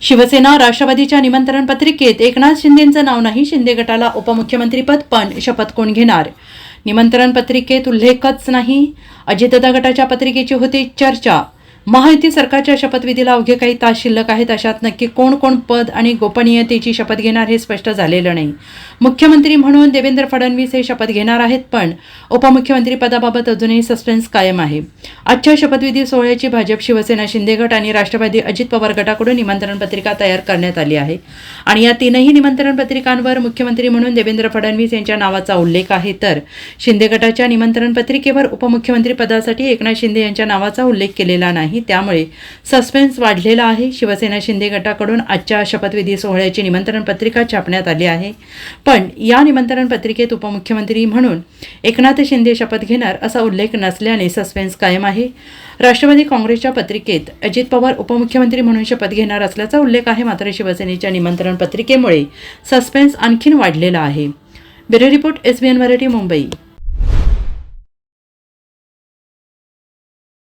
शिवसेना राष्ट्रवादीच्या निमंत्रण पत्रिकेत एकनाथ शिंदेंचं नाव नाही. शिंदे गटाला उपमुख्यमंत्रीपद, पण शपथ कोण घेणार? निमंत्रण पत्रिकेत उल्लेखच नाही. अजितदादा गटाच्या पत्रिकेची होती चर्चा. महायुती सरकारच्या शपथविधीला अवघे काही तास शिल्लक आहेत. अशात नक्की कोण कोण पद आणि गोपनीयतेची शपथ घेणार हे स्पष्ट झालेलं नाही. मुख्यमंत्री म्हणून देवेंद्र फडणवीस हे शपथ घेणार आहेत, पण उपमुख्यमंत्री पदाबाबत अजूनही सस्पेन्स कायम आहे. आजच्या शपथविधी सोहळ्याची भाजप, शिवसेना, शिंदे गट आणि राष्ट्रवादी अजित पवार गटाकडून निमंत्रण पत्रिका तयार करण्यात आली आहे आणि या तीनही निमंत्रण पत्रिकांवर मुख्यमंत्री म्हणून देवेंद्र फडणवीस यांच्या नावाचा उल्लेख आहे, तर शिंदे गटाच्या निमंत्रण पत्रिकेवर उपमुख्यमंत्री पदासाठी एकनाथ शिंदे यांच्या नावाचा उल्लेख केलेला नाही. त्यामुळे सस्पेन्स वाढलेला आहे. शिवसेना शिंदे गटाकडून आजच्या शपथविधी सोहळ्याची निमंत्रण पत्रिका छापण्यात आली आहे, पण या निमंत्रण पत्रिकेत उपमुख्यमंत्री म्हणून एकनाथ शिंदे शपथ घेणार असा उल्लेख नसल्याने सस्पेन्स कायम आहे. राष्ट्रवादी काँग्रेसच्या पत्रिकेत अजित पवार उपमुख्यमंत्री म्हणून शपथ घेणार असल्याचा उल्लेख आहे, मात्र शिवसेनेच्या निमंत्रण पत्रिकेमुळे सस्पेन्स आणखीन वाढलेला आहे. Bureau report, SBN Marathi, Mumbai.